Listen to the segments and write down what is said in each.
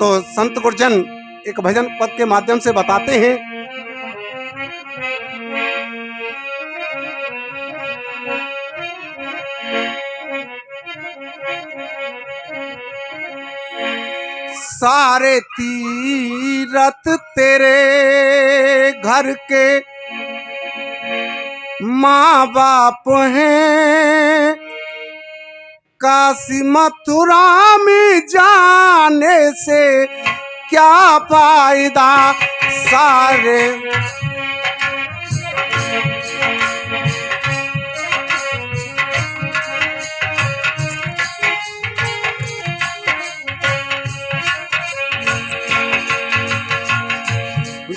तो संत गुरजन एक भजन पद के माध्यम से बताते हैं। सारे तीरथ तेरे घर के माँ बाप हैं, काशी मथुरा में जाने से क्या फायदा। सारे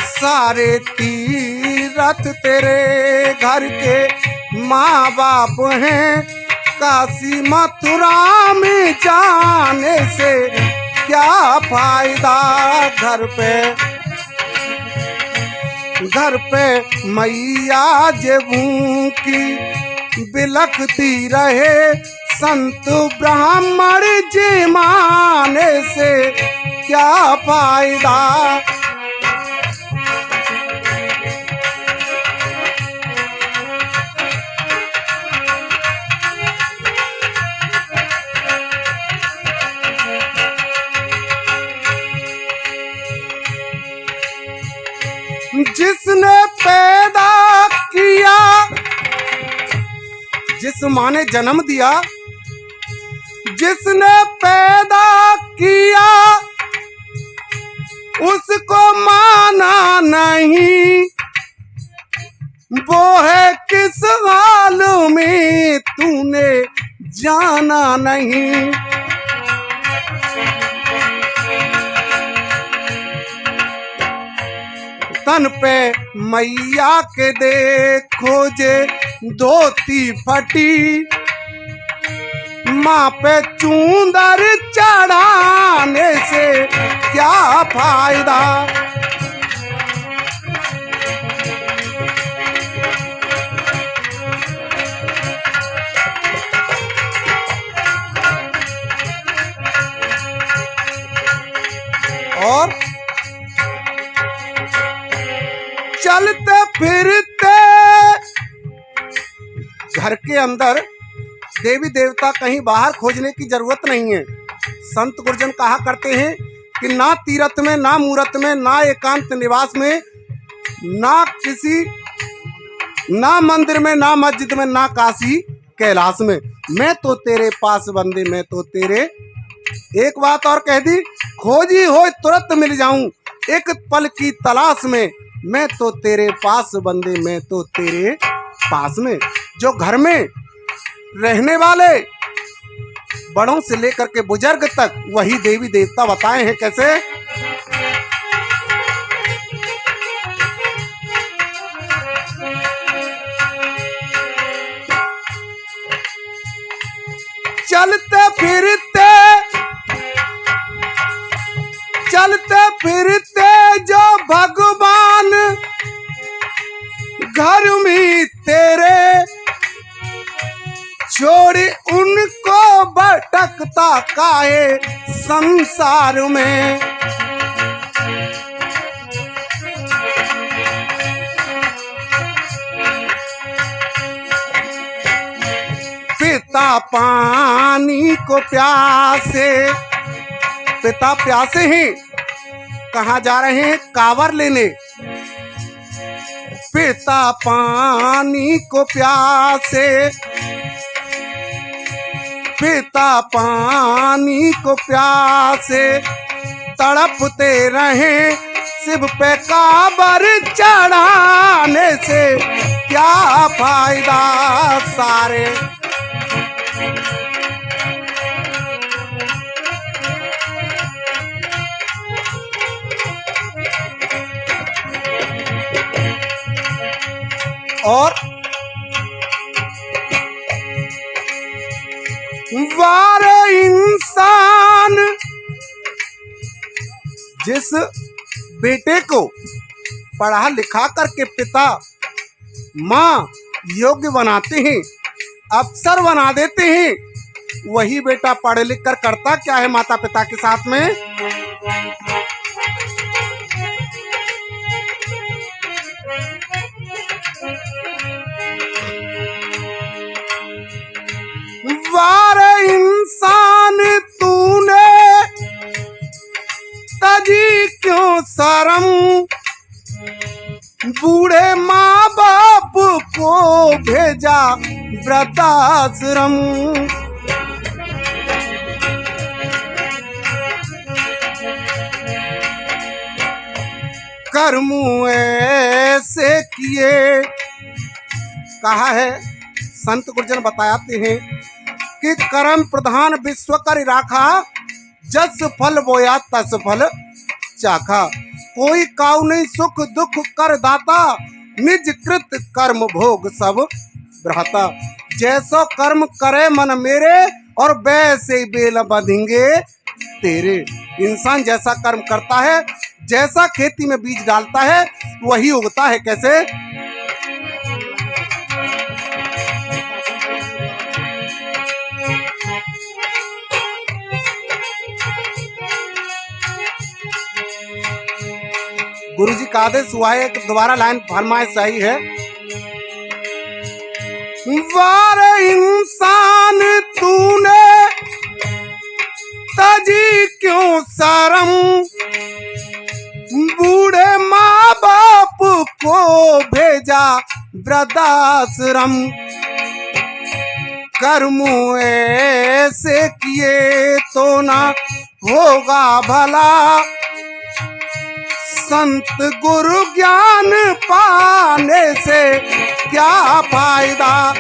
सारे तीरथ तेरे घर के माँ बाप हैं, काशी मथुरा में जाने से क्या फायदा। घर पे मैया जेबू की बिलखती रहे, संत ब्राह्मण जी माने से क्या फायदा। जिसने पैदा किया, जिस माँ ने जन्म दिया, जिसने पैदा किया उसको माना नहीं, वो है किस हाल में तूने जाना नहीं। तन पे मैया के देखो जे धोती फटी, माँ पे चूंदर चढ़ाने से क्या फायदा। और चलते फिरते घर के अंदर देवी देवता कहीं बाहर खोजने की जरूरत नहीं है। संत गुरजन कहा करते हैं कि ना तीरथ में, ना मूरत में, ना एकांत निवास में, ना मंदिर में, ना मस्जिद में, ना काशी कैलाश में, मैं तो तेरे पास बंदे, मैं तो तेरे। एक बात और कह दी, खोजी हो तुरंत मिल जाऊं, एक पल की तलाश में, मैं तो तेरे पास बंदे, मैं तो तेरे पास में। जो घर में रहने वाले बड़ों से लेकर के बुजुर्ग तक वही देवी देवता बताए हैं। कैसे? चलते फिरते जो भगवान घर में तेरे, छोड़ी उनको भटकता काहे संसार में। पिता पानी को प्यासे, पिता प्यासे हैं, कहाँ जा रहे हैं? कांवर लेने। पिता पानी को प्यासे, पिता पानी को प्यासे, तड़पते रहे शिव पे कांवर चढ़ाने से क्या फायदा। सारे और वारे इंसान जिस बेटे को पढ़ा लिखा करके पिता माँ योग्य बनाते हैं, अफसर बना देते हैं, वही बेटा पढ़ लिख कर करता क्या है माता पिता के साथ में? वार इंसान तूने तजी क्यों शर्म, बूढ़े माँ बाप को भेजा वृद्धाश्रम। कर्म ऐसे किए, कहा है संत गुरुजन बताते हैं कि कर्म प्रधान विश्व कर राखा, जस फल बोया तस फल चाखा। कोई काऊ नहीं सुख दुख कर दाता, निज कृत कर्म भोग सब भ्राता। जैसो कर्म करे मन मेरे, और वैसे बेल बंधेंगे तेरे। इंसान जैसा कर्म करता है, जैसा खेती में बीज डालता है, वही उगता है। कैसे? गुरुजी का आदेश हुआ है, दोबारा लाइन फरमाइश आई है। वार इंसान तूने तजी क्यों शर्म, बूढ़े माँ बाप को भेजा वृद्धाश्रम। कर्म ऐसे किए तो ना होगा भला, संत गुरु ज्ञान पाने से क्या फायदा।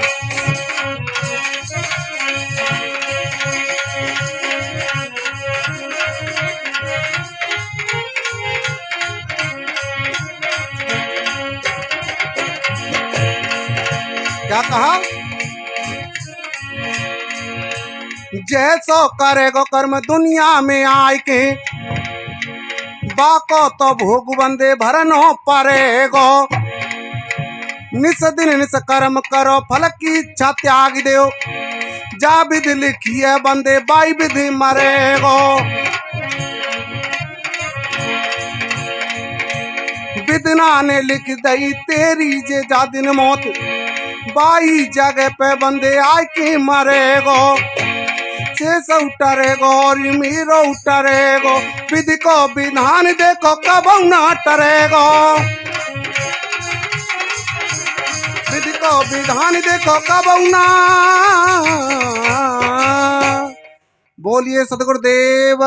क्या कहा? जैसो करेगो कर्म दुनिया में आय के, बाको तो भोग बंदे भरनो परेगो। निस दिन निस कर्म करो, फल की इच्छा त्याग दो। जा विधि लिखी है बंदे, बाई विधि मरेगो। विधना ने लिख दई तेरी जे जा दिन मौत, बाई जगह पे बंदे आय के मरेगो। शेष उतरेगो और मीरो उतरेगो, विधि को विधान देखो कब न टरेगो। विधि को विधान देखो कब न। बोलिए सद्गुरुदेव